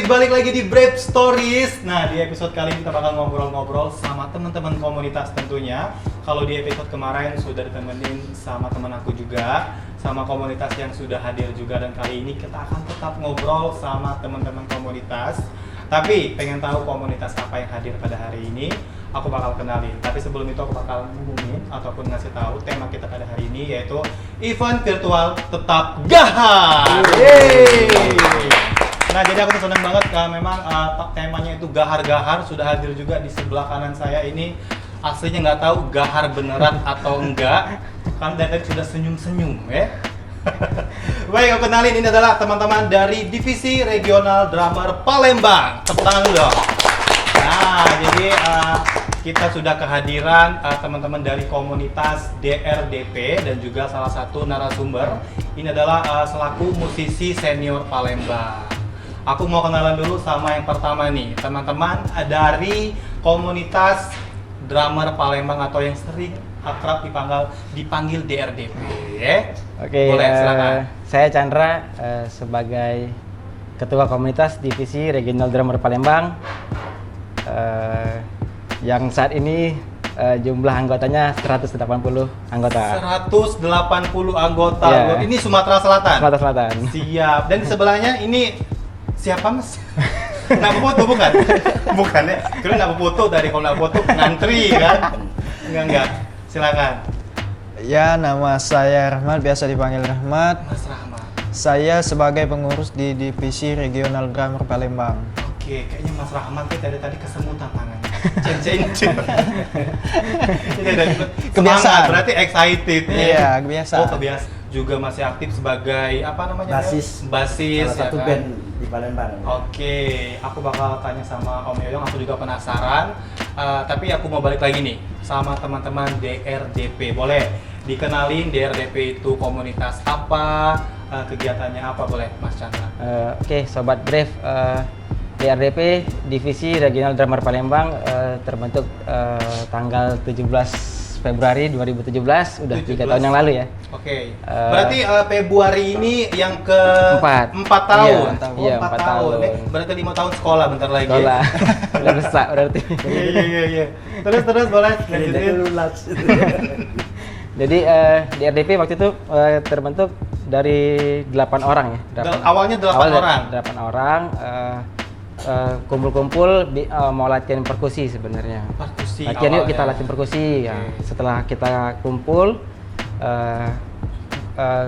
Brave, balik lagi di Brave Stories. Nah, di episode kali ini kita bakal ngobrol-ngobrol sama teman-teman komunitas tentunya. Kalau di episode kemarin sudah ditemenin sama teman aku juga, sama komunitas yang sudah hadir juga, dan kali ini kita akan tetap ngobrol sama teman-teman komunitas. Tapi pengen tahu komunitas apa yang hadir pada hari ini, aku bakal kenalin. Tapi sebelum itu aku bakal ngumumin ataupun ngasih tahu tema kita pada hari ini, yaitu event virtual tetap gahar. Yeay! Nah, jadi aku tuh senang banget, memang temanya itu gahar-gahar, sudah hadir juga di sebelah kanan saya ini. Aslinya nggak tahu gahar beneran atau enggak, kan dari tadi sudah senyum-senyum ya. Baik, aku kenalin, ini adalah teman-teman dari Divisi Regional Drummer Palembang. Tepuk tangan dulu dong. Nah, jadi kita sudah kehadiran teman-teman dari komunitas DRDP dan juga salah satu narasumber. Ini adalah selaku musisi senior Palembang. Aku mau kenalan dulu sama yang pertama nih, teman-teman dari komunitas drummer Palembang atau yang sering akrab dipanggil DRDP. Oke, boleh silakan. Saya Chandra sebagai Ketua Komunitas Divisi Regional Drummer Palembang. Yang saat ini jumlah anggotanya 180 anggota. 180 anggota. Yeah. Ini Sumatera Selatan. Sumatera Selatan. Siap. Dan di sebelahnya ini siapa, Mas? Nabu Putu bukan? Bukan ya? Kira Nabu Putu dari Nabu Putu ngantri kan? Enggak. Silakan. Ya, nama saya Rahmat, biasa dipanggil Rahmat. Mas Rahmat. Saya sebagai pengurus di Divisi Regional Drummer Palembang. Oke, kayaknya Mas Rahmat dari tadi kesemutan tangannya. Ceng-ceng. Ini dari Kebiasaan. Berarti excited. Iya, kebiasaan. Oh, kebiasaan. Juga masih aktif sebagai apa namanya? Basis Basis. salah satu ya kan? band di Palembang. Oke, aku bakal tanya sama Om Yoyong, aku juga penasaran. Tapi aku mau balik lagi nih sama teman-teman DRDP. Boleh dikenalin DRDP itu komunitas apa, kegiatannya apa, boleh Mas Chandra? Oke, Sobat Brave, DRDP Divisi Regional Drummer Palembang terbentuk tanggal 17 Februari 2017, udah 3 tahun yang lalu ya. Oke. Berarti Februari ini yang ke Empat. tahun. Iya, 4 4 tahun. tahun. Berarti 5 tahun sekolah bentar lagi. Sekolah. Udah besar berarti. Iya. Terus boleh lanjutin. Lulus. Jadi DRDP waktu itu terbentuk dari 8 orang ya. Awalnya 8 orang. 8 orang kumpul-kumpul mau latihan perkusi sebenarnya. Perkusi. Latihan yuk awalnya. kita latihan perkusi ya. Oke. Setelah kita kumpul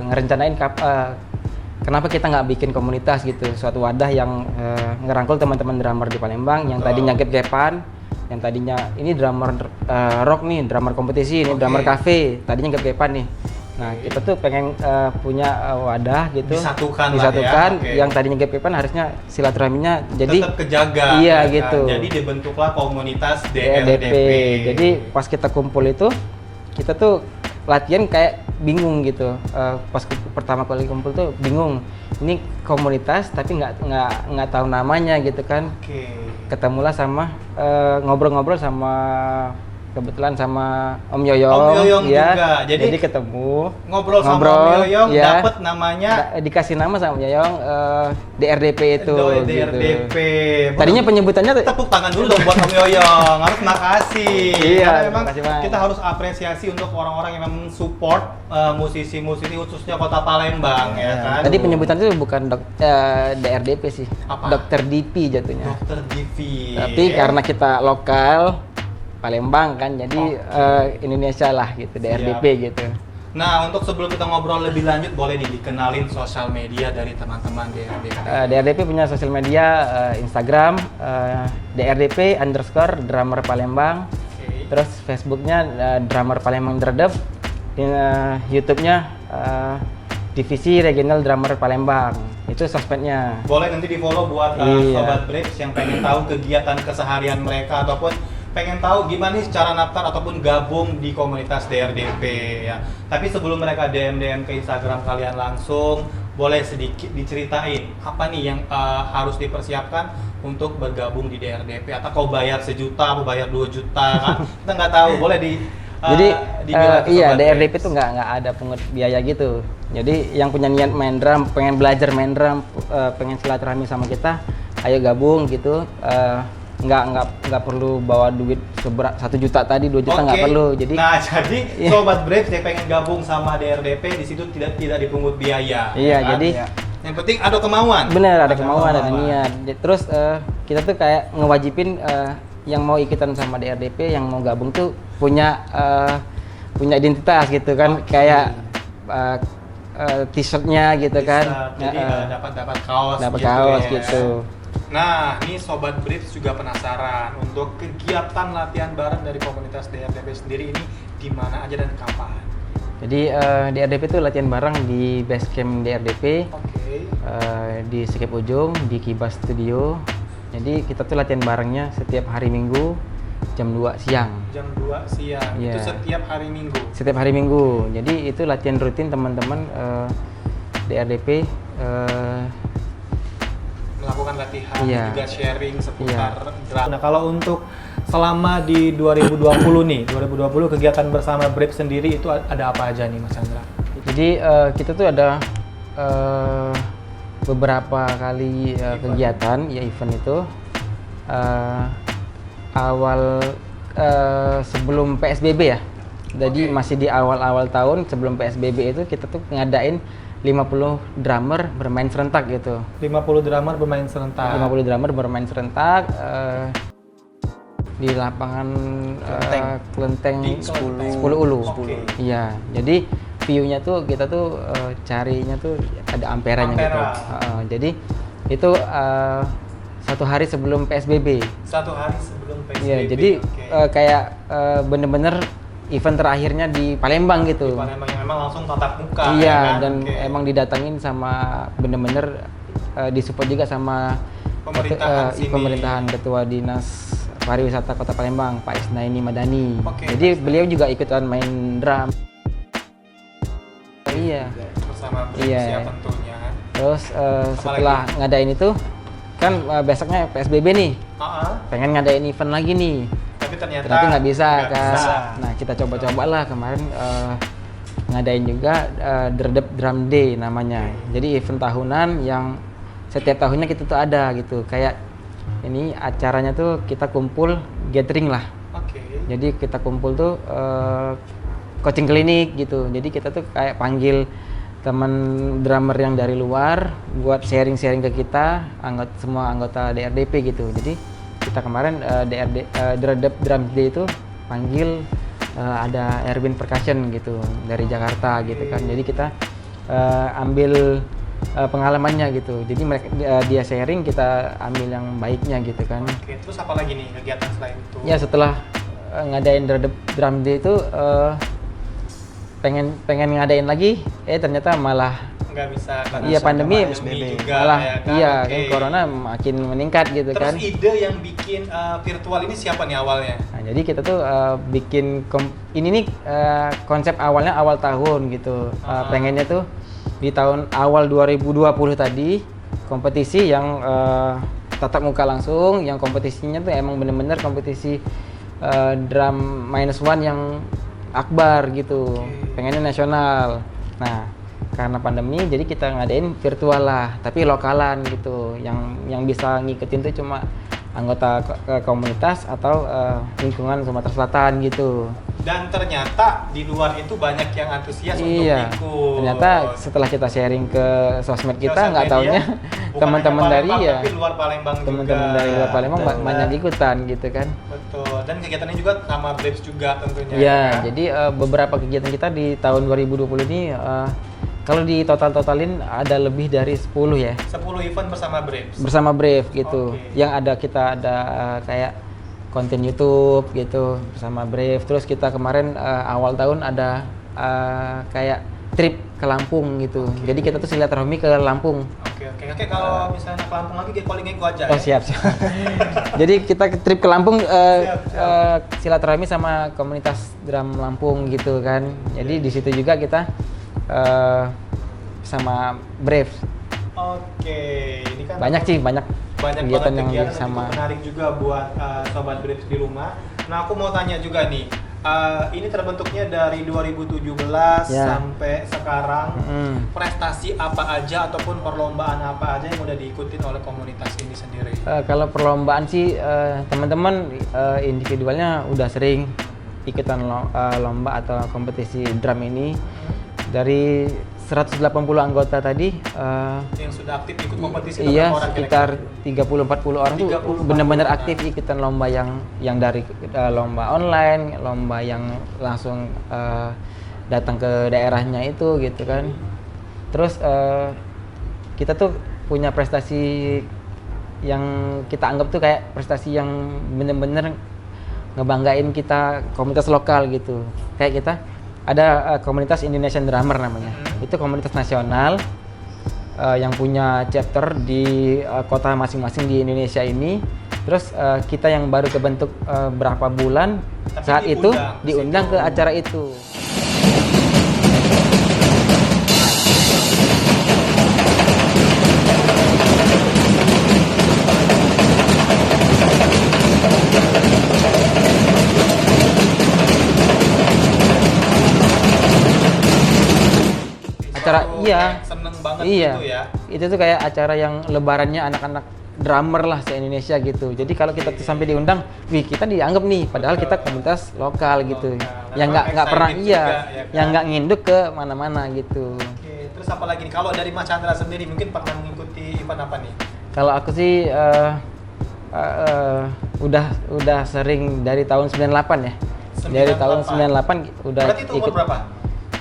ngerencanain kenapa kita nggak bikin komunitas gitu, suatu wadah yang ngerangkul teman-teman drummer di Palembang yang tadinya gap-gapan, yang tadinya ini drummer rock nih, drummer kompetisi, ini drummer cafe, tadinya gap-gapan nih. Nah, kita tuh pengen punya wadah gitu, Disatukan lah ya. Oke. yang tadinya gap-gapan harusnya silaturahminya jadi tetap kejaga. iya ya kan? gitu. Jadi dibentuklah komunitas DRDP. Jadi pas kita kumpul itu kita tuh latihan kayak bingung gitu. Pas pertama kali kumpul tuh bingung. Ini komunitas tapi nggak tahu namanya gitu kan. Oke. Ketemulah sama ngobrol-ngobrol sama kebetulan sama Om Yoyong. Om Yoyong ya. juga. Jadi ketemu Ngobrol sama Om Yoyong, ya. dapet namanya Dikasih nama sama Om Yoyong DRDP itu. DRDP. Gitu. Tadinya penyebutannya tepuk tangan dulu dong buat Om Yoyong. Harus makasih. Iya, Karena memang makasih banget. kita harus apresiasi untuk orang-orang yang memang support musisi-musisi khususnya Kota Palembang ya kan. Tadi penyebutan itu bukan DRDP sih. Apa? Dokter DP jatuhnya. Dokter Divi. Tapi karena kita lokal Palembang kan, jadi Indonesia lah gitu, DRDP gitu. Nah, untuk sebelum kita ngobrol lebih lanjut, boleh nih dikenalin sosial media dari teman-teman DRDP. DRDP punya sosial media Instagram DRDP_drummer Palembang. Oke. Terus Facebooknya Drummer Palembang Dredep. YouTube-nya Divisi Regional Drummer Palembang. Itu sosmednya. Boleh nanti di follow buat Iya. Sobat Braves yang pengen tahu kegiatan keseharian mereka ataupun pengen tahu gimana nih cara daftar ataupun gabung di komunitas DRDP ya. Tapi sebelum mereka DM ke Instagram kalian langsung, boleh sedikit diceritain apa nih yang harus dipersiapkan untuk bergabung di DRDP, atau kau bayar 1 juta, aku bayar 2 juta kan? Kita nggak tahu, boleh Jadi iya, Sobat DRDP Braves. itu nggak ada pungut biaya gitu. Jadi yang punya niat main drum, pengen belajar main drum, pengen silaturahmi sama kita, ayo gabung gitu. Nggak perlu bawa duit 1 juta tadi, 2 juta nggak Oke. perlu. Jadi Nah, jadi Iya. sobat Brave yang pengen gabung sama DRDP di situ tidak dipungut biaya. Iya, ya kan? jadi Iya. yang penting ada kemauan. bener ada kemauan, ada niat. Terus kita tuh kayak ngewajibin yang mau ikutan sama DRDP, yang mau gabung tuh punya identitas gitu kan, Oke. kayak t-shirtnya gitu kan. Jadi dapat kaos dapat gitu kaos ya. gitu. Nah, ini Sobat Brave juga penasaran untuk kegiatan latihan bareng dari komunitas DRDP sendiri ini di mana aja dan kapan? Jadi DRDP itu latihan bareng di base camp DRDP, Oke. di Sekip Ujung, di Kibas Studio. Jadi kita tuh latihan barengnya setiap hari Minggu jam 2 siang. Jam 2 siang. Iya. Itu setiap hari Minggu. Setiap hari Minggu. Jadi itu latihan rutin teman-teman DRDP. Melakukan latihan Iya. juga sharing seputar Iya. drama. Nah, kalau untuk selama di 2020 nih, 2020 kegiatan bersama Brave sendiri itu ada apa aja nih Mas Chandra? Jadi kita tuh ada beberapa kali kegiatan ya, event itu awal sebelum PSBB ya. Jadi Oke. masih di awal-awal tahun sebelum PSBB itu kita tuh ngadain 50 drummer bermain serentak gitu. 50 drummer bermain serentak. 50 drummer bermain serentak di lapangan Kelenteng Di Kelenteng. 10 Ulu. Oke. Iya, jadi view-nya tuh kita tuh carinya tuh ada amperanya gitu. Ampera. Jadi itu 1 hari sebelum PSBB. 1 hari sebelum PSBB. Iya, jadi Oke. kayak bener-bener event terakhirnya di Palembang gitu. Di Palembang yang memang langsung tatap muka. Iya, ya kan? dan Oke. emang didatengin sama bener-bener disupport juga sama Pemerintahan sini. pemerintahan Ketua Dinas Pariwisata Kota Palembang, Pak Isnaini Madani. Oke, Jadi Pak beliau juga ikutan main drum. Iya. bersama Brave Iya. ya tentunya. Terus setelah ngadain itu kan besoknya PSBB nih, pengen ngadain event lagi nih. Tapi ternyata Nggak bisa nggak kan. bisa. Nah, kita coba-cobalah kemarin ngadain juga Dredep Drum Day namanya. Jadi event tahunan yang setiap tahunnya kita tuh ada gitu. Kayak ini acaranya tuh kita kumpul gathering lah. Oke. Jadi kita kumpul tuh coaching klinik gitu. Jadi kita tuh kayak panggil teman drummer yang dari luar buat sharing-sharing ke kita, semua anggota DRDP gitu. Jadi kita kemarin Dredep Drum Day itu panggil ada Erwin Percussion gitu dari Jakarta gitu kan. Jadi kita ambil pengalamannya gitu. Jadi mereka dia sharing, kita ambil yang baiknya gitu kan. Oke, terus apa lagi nih kegiatan selain itu? Ya setelah ngadain Drum Day itu pengen ngadain lagi, ternyata malah Nggak bisa karena iya pandemi juga malah ya kan? iya Oke. kan corona makin meningkat gitu Terus kan. ide yang bikin virtual ini siapa nih awalnya? Nah, jadi kita tuh bikin ini nih konsep awalnya awal tahun gitu. Pengennya tuh di tahun awal 2020 tadi kompetisi yang tatap muka langsung, yang kompetisinya tuh emang bener-bener kompetisi drum -1 yang akbar gitu. Oke. Pengennya nasional. Nah, karena pandemi jadi kita ngadain virtual lah, tapi lokalan gitu. Yang bisa ngikutin tuh cuma anggota komunitas atau lingkungan Sumatera Selatan gitu. Dan ternyata di luar itu banyak yang antusias Iya. untuk ikut. Ternyata setelah kita sharing ke sosmed kita Sosial nggak media, taunya bukan teman-teman hanya dari Palembang, ya tapi luar Palembang teman-teman juga. dari luar Palembang Betul. banyak ikutan gitu kan. Betul. Dan kegiatannya juga sama Braves juga tentunya. Iya, kan? jadi beberapa kegiatan kita di tahun 2020 ini kalau di totalin ada lebih dari 10 ya 10 event bersama Braves. bersama Brave gitu. Oke. Yang ada kita ada kayak konten YouTube gitu bersama Brave. Terus kita kemarin awal tahun ada kayak trip ke Lampung gitu. Oke. Jadi kita tuh silaturahmi ke Lampung. Oke, kalau misalnya ke Lampung lagi, calling gue aja Oh ya. siap. Jadi kita ke trip ke Lampung Siap. silaturahmi sama komunitas drum Lampung gitu kan. Jadi di situ juga kita sama Brave. Oke, ini kan Banyak sih, banyak kegiatan banget yang kegiatan sama. itu menarik juga buat sobat Braves di rumah. Nah, aku mau tanya juga nih, ini terbentuknya dari 2017 Ya. sampai sekarang. Mm. Prestasi apa aja ataupun perlombaan apa aja yang udah diikutin oleh komunitas ini sendiri? Kalau perlombaan sih teman-teman individualnya udah sering ikutan lomba atau kompetisi drum ini. Dari 180 anggota tadi Yang sudah aktif ikut kompetisi iya, berapa orang sekitar kira-kira? 30-40 orang tuh 30-40 benar-benar orang. aktif ikutan lomba yang dari lomba online, lomba yang langsung datang ke daerahnya itu gitu kan. Terus kita tuh punya prestasi yang kita anggap tuh kayak prestasi yang bener-bener ngebanggain kita komunitas lokal gitu. Kayak kita ada komunitas Indonesian Drummer namanya. Itu komunitas nasional yang punya chapter di kota masing-masing di Indonesia ini. Terus kita yang baru kebentuk berapa bulan Tapi saat itu diundang diundang ke acara itu. Acara iya. Seneng banget Iya. gitu ya. Itu tuh kayak acara yang lebarannya anak-anak drummer lah se-Indonesia gitu. Jadi kalau kita tuh sampai diundang, wih kita dianggap nih padahal kita komunitas lokal gitu. Lokal. Yang nggak Memang pernah excited iya, juga, ya kan? yang nggak nginduk ke mana-mana gitu. Oke, terus apa lagi nih? Kalau dari Mas Chandra sendiri mungkin pernah mengikuti event apa nih? Kalau aku sih udah sering dari tahun 98 ya. Dari tahun 98 udah Berarti itu umur ikut. berapa?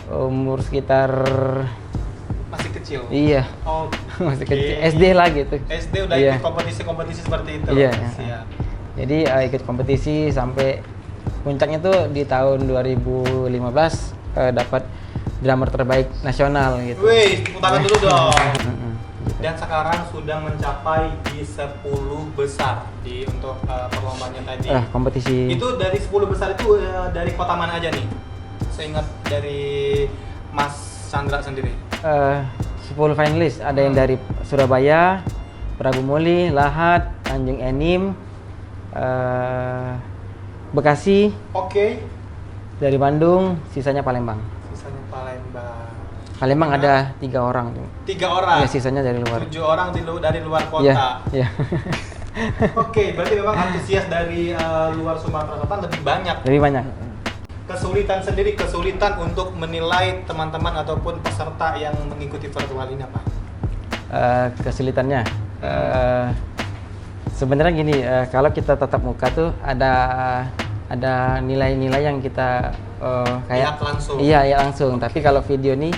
Umur sekitar Masih kecil. iya. Oh, Masih kecil, SD lah gitu. SD udah Iya. ikut kompetisi-kompetisi seperti itu. Iya. Siap. Jadi ikut kompetisi sampai puncaknya tuh di tahun 2015 dapat drummer terbaik nasional gitu. Wih, tepuk tangan dulu dong. Mm-mm, gitu. Dan sekarang sudah mencapai di 10 besar di untuk perlombaannya tadi. Kompetisi Itu dari 10 besar itu dari kota mana aja nih? Seingat dari Mas Chandra sendiri. 10 finalis, ada yang dari Surabaya, Prabu Muli, Lahat, Tanjung Enim, Bekasi, Oke. dari Bandung, sisanya Palembang. Sisanya Palembang. Palembang ada 3 orang. 3 orang. Ya, sisanya dari luar. 7 orang dari luar kota. Iya, iya. Oke, berarti memang antusias dari luar Sumatera Selatan lebih banyak. Lebih banyak. Kesulitan untuk menilai teman-teman ataupun peserta yang mengikuti virtual ini apa? Kesulitannya sebenarnya gini, kalau kita tatap muka tuh ada nilai-nilai yang kita kayak Lihat langsung. Iya, ya langsung. Tapi kalau video nih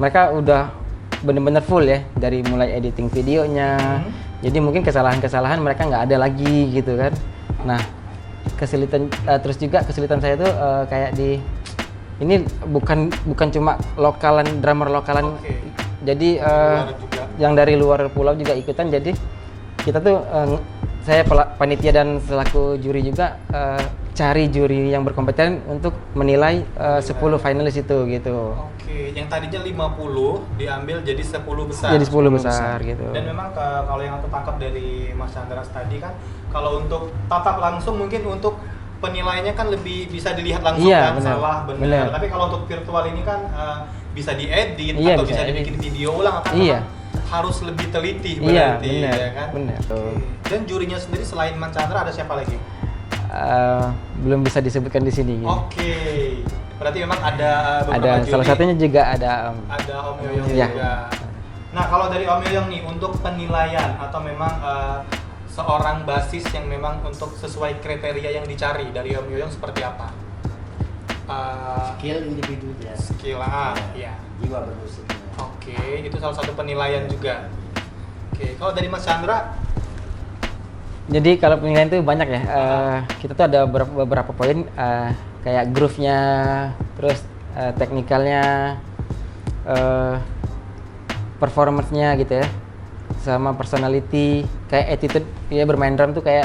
mereka udah bener-bener full ya, dari mulai editing videonya. Jadi mungkin kesalahan-kesalahan mereka nggak ada lagi gitu kan. Nah, kesulitan terus juga kesulitan saya tuh kayak ini bukan cuma drummer lokalan. Oke. Jadi Luar juga. yang dari luar pulau juga ikutan. Jadi kita tuh saya panitia dan selaku juri juga cari juri yang berkompeten untuk menilai 10 finalis itu gitu. Oke, yang tadinya 50 diambil jadi 10 besar. Jadi 10 besar gitu. Dan memang kalau yang aku tangkap dari Mas Chandra tadi kan, kalau untuk tatap langsung mungkin untuk penilaiannya kan lebih bisa dilihat langsung Iya, kan, benar. salah benar. Benar. Tapi kalau untuk virtual ini kan bisa diedit Iya, atau bisa bisa edit. dibikin video ulang kan Iya. memang harus lebih teliti Iya, berarti benar. ya kan. Benar. Oke. Dan jurinya sendiri selain Mas Chandra ada siapa lagi? Belum bisa disebutkan di sini. Gitu. Oke. Berarti memang ada beberapa Ada juri. salah satunya juga ada Ada Om Yoyong Iya. juga. Nah, kalau dari Om Yoyong nih untuk penilaian atau memang seorang basis yang memang untuk sesuai kriteria yang dicari dari Om Yoyong seperti apa? Skill individu ya. Skill ya. Jiwa bermusiknya. Oke, itu salah satu penilaian juga. Oke, kalau dari Mas Chandra, Jadi kalau penilaian itu banyak ya. Kita tuh ada beberapa poin kayak groove-nya, terus teknikalnya, performance-nya gitu ya, sama personality, kayak attitude dia bermain drum tuh kayak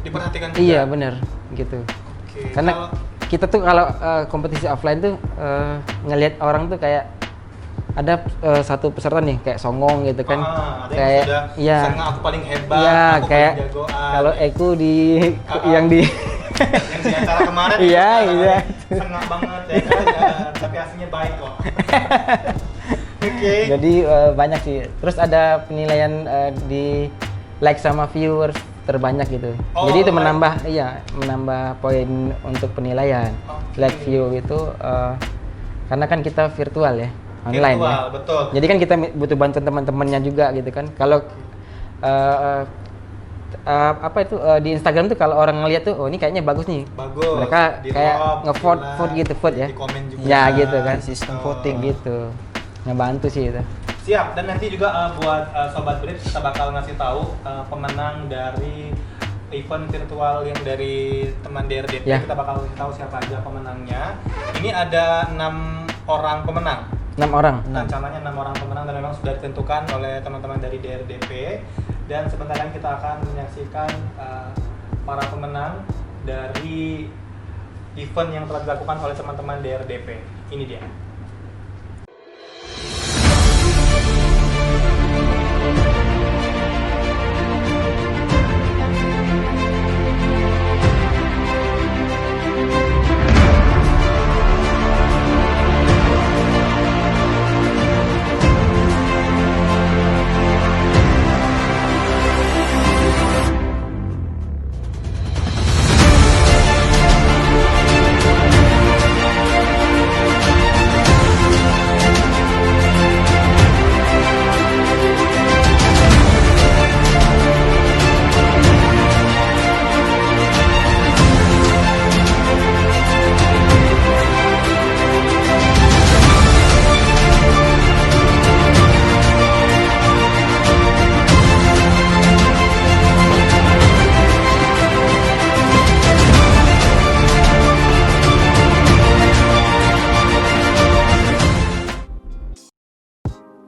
diperhatikan juga. iya bener gitu. Oke, Karena kita tuh kalau kompetisi offline tuh ngelihat orang tuh kayak ada satu peserta nih kayak songong gitu kan, ada kayak yang sudah iya senang aku paling hebat, iya aku kayak paling jagoan. kalau Eko di yang di Yang di acara kemarin Iya, itu iya. sengak banget ya kan, tapi aslinya baik kok. Oke. Jadi banyak sih. Terus ada penilaian di like sama viewers terbanyak gitu. Oh, Jadi itu like. menambah poin untuk penilaian. Oke. Like view itu karena kan kita virtual ya, online Virtual, ya. betul. Jadi kan kita butuh bantuan teman-temannya juga gitu kan. Kalau apa itu di Instagram tuh kalau orang ngeliat tuh, oh ini kayaknya bagus nih. Bagus. Mereka Di kayak love, nge-vote di vote like, gitu, vote ya. di komen juga. Ya gitu kan. Sistem Betul. voting. Gitu. Ngebantu sih itu. Siap, dan nanti juga buat Sobat Brief kita bakal ngasih tahu pemenang dari event virtual yang dari teman DRDP. Ya. Kita bakal kasih tahu siapa aja pemenangnya. Ini ada 6 orang pemenang. 6 orang. Rencananya 6 orang pemenang dan memang sudah ditentukan oleh teman-teman dari DRDP. Dan sebentar lagi kita akan menyaksikan para pemenang dari event yang telah dilakukan oleh teman-teman DRDP. Ini dia.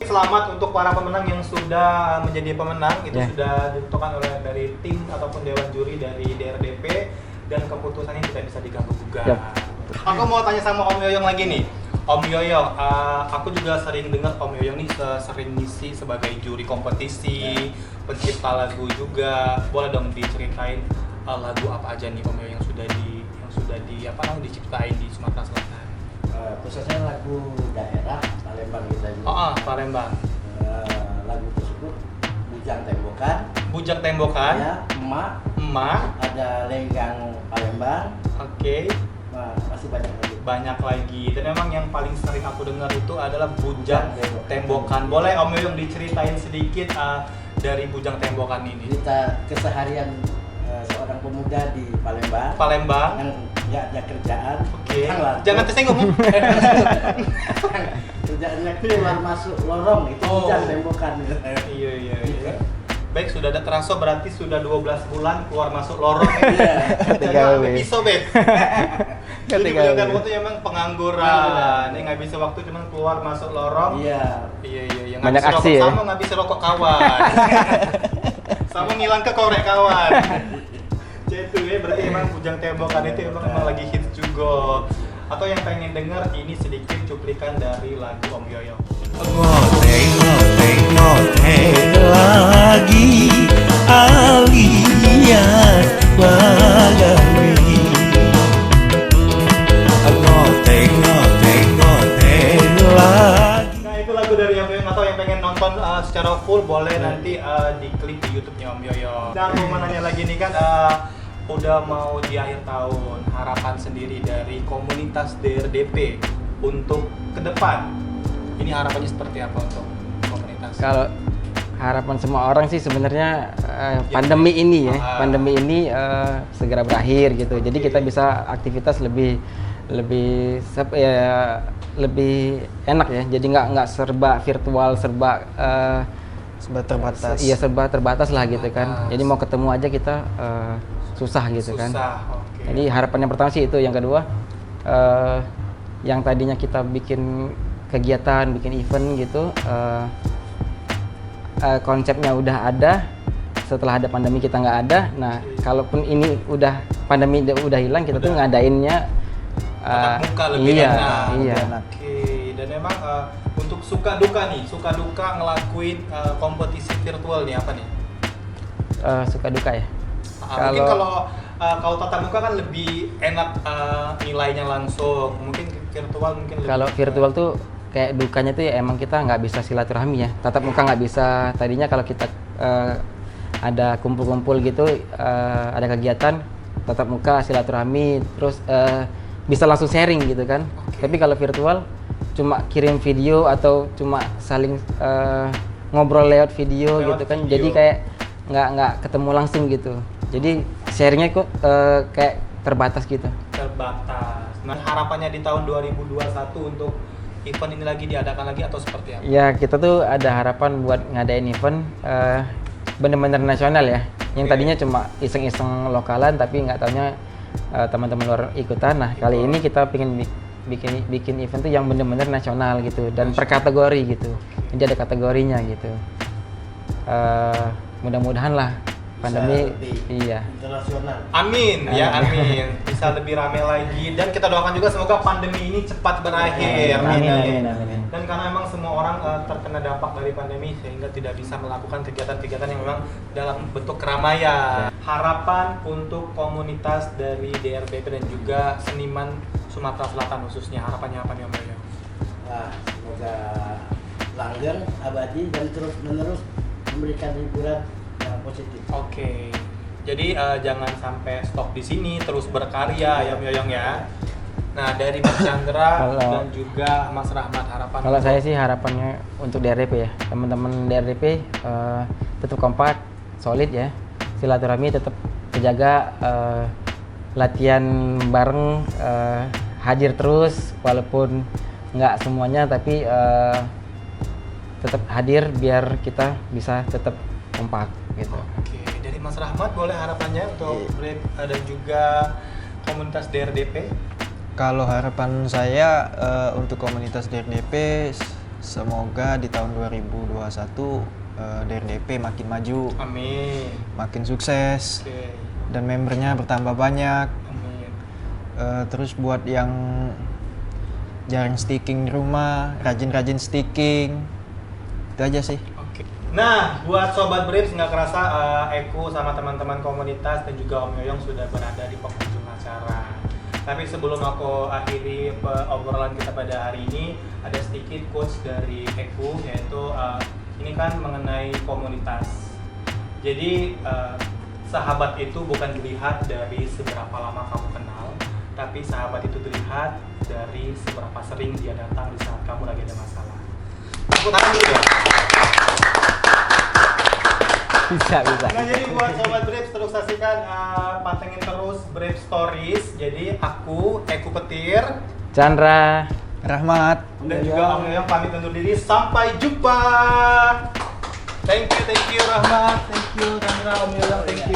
Selamat untuk para pemenang yang sudah menjadi pemenang. Itu Ya. sudah ditentukan oleh dari tim ataupun dewan juri dari DRDP dan keputusannya tidak bisa diganggu gugat. Yap. Aku mau tanya sama Om Yoyong lagi nih. Om Yoyong, aku juga sering dengar Om Yoyong nih sering ngisi sebagai juri kompetisi, pencipta lagu juga. Boleh dong diceritain lagu apa aja nih Om Yoyong yang sudah diciptain di Sumatera Selatan? Khususnya lagu daerah Palembang kita juga. Palembang. Lagu tersebut Bujang Tembokan, Bujang Tembokan, ya, Emak, Emak, ada Lenggang Palembang, oke, masih banyak lagi. banyak lagi. Dan memang yang paling sering aku dengar itu adalah Bujang Tembokan. Tembokan. Boleh Om Yoyong diceritain sedikit dari Bujang Tembokan ini? Cerita keseharian seorang pemuda di Palembang Palembang. yang nggak ada kerjaan. Oke. yang laku. Jangan tersinggung. Kerjaannya keluar masuk lorong itu Oh. Bujang Tembokan. Iya. Baik, sudah ada terasa berarti sudah 12 bulan keluar masuk lorong ya. Iya. Jadi Gawe. sampai pisau, Beb. Jadi Gawe. bukan waktu memang pengangguran. Ini nggak bisa waktu cuman keluar masuk lorong. Iya. Iya. Banyak Ngabis aksi rokok ya? sama ngabis rokok kawan. Sama ngilang ke korek kawan. Itu ya, berarti emang Bujang Tembokan itu emang lagi hits juga. Atau yang pengen denger ini sedikit cuplikan dari lagu Om Yoyong. Ngoteng lagi alias bagawi. Ngoteng lagi. Nah itu lagu dari Om Yoyong. Atau yang pengen nonton secara full boleh nanti diklik di YouTube-nya Om Yoyong. Dan aku mau nanya lagi nih kan, udah mau di akhir tahun, harapan sendiri dari komunitas DRDP untuk ke depan. Ini harapannya seperti apa untuk komunitas? Kalau harapan semua orang sih sebenarnya pandemi ini ya, pandemi ini segera berakhir gitu. Jadi kita bisa aktivitas lebih enak ya. Jadi nggak serba virtual, serba terbatas. iya serba terbatas lah gitu kan. Jadi mau ketemu aja kita susah gitu kan. Oke. Jadi harapan yang pertama sih itu, yang kedua yang tadinya kita bikin kegiatan, bikin event gitu, konsepnya udah ada, setelah ada pandemi kita nggak ada. Nah, kalaupun ini udah pandemi udah hilang, kita tuh ngadainnya Tatap muka lebih iya, enak. iya. Oke, dan memang untuk suka duka ngelakuin kompetisi virtual nih apa nih? Suka duka ya. Mungkin kalau kalau tatap muka kan lebih enak nilainya langsung. Mungkin virtual mungkin lebih. Kalau virtual tuh kayak dukanya tuh ya emang kita nggak bisa silaturahmi ya. Tatap muka nggak bisa. Tadinya kalau kita ada kumpul-kumpul gitu, ada kegiatan tatap muka silaturahmi, terus bisa langsung sharing gitu kan. Tapi kalau virtual cuma kirim video atau cuma saling ngobrol lewat video gitu kan. video. Jadi kayak nggak ketemu langsung gitu. Jadi sharingnya kok kayak terbatas gitu. Terbatas. Nah, harapannya di tahun 2021 untuk event ini lagi diadakan lagi atau seperti apa? Ya kita tuh ada harapan buat ngadain event bener-bener nasional ya. Yang Oke. tadinya cuma iseng-iseng lokalan tapi nggak taunya teman-teman luar ikutan. Nah kali ini kita pengen bikin event tuh yang bener-bener nasional gitu dan per kategori gitu. Jadi ada kategorinya gitu. Mudah-mudahan lah pandemi iya. internasional. Amin ya, amin. Bisa lebih ramai lagi dan kita doakan juga semoga pandemi ini cepat berakhir. Amin. Dan karena memang semua orang terkena dampak dari pandemi sehingga tidak bisa melakukan kegiatan-kegiatan yang memang dalam bentuk keramaian. Harapan untuk komunitas dari DRBP dan juga seniman Sumatera Selatan khususnya, harapannya apa nih Om Yoyo? Nah, semoga langgeng, abadi dan terus menerus memberikan hiburan yang positif. Oke. Jadi jangan sampai stop di sini, terus berkarya ya Om Yoyong ya. Nah, dari Mas Chandra Kalau- dan juga Mas Rahmat harapan. Kalau saya sih harapannya untuk DRDP ya, teman-teman DRDP tetap kompak, solid ya, silaturahmi tetap terjaga, latihan bareng, hadir terus walaupun nggak semuanya tapi tetap hadir biar kita bisa tetap kompak gitu. Oke, dari Mas Rahmat boleh harapannya untuk Brave dan juga komunitas DRDP? Kalau harapan saya untuk komunitas DRDP semoga di tahun 2021 DRDP makin maju, Amin. makin sukses Oke. dan membernya bertambah banyak. Amin. Terus buat yang jarang sticking di rumah, rajin-rajin sticking. Itu aja sih. Oke. Nah, buat Sobat Briefs nggak kerasa Eko sama teman-teman komunitas dan juga Om Yoyong sudah berada di penghujung acara. Tapi sebelum aku akhiri obrolan kita pada hari ini, ada sedikit quotes dari Eko, yaitu ini kan mengenai komunitas. Jadi sahabat itu bukan dilihat dari seberapa lama kamu kenal, tapi sahabat itu dilihat dari seberapa sering dia datang di saat kamu lagi ada masalah. Tepuk tangan dulu ya. Bisa. Nah, jadi buat Sobat Brave terus saksikan, pantengin terus Brave Stories. Jadi aku, Eko Petir, Chandra. Rahmat. dan juga Om Yoyong pamit undur diri. Sampai jumpa. Thank you Rahmat, thank you Chandra, Om Yoyong, thank you.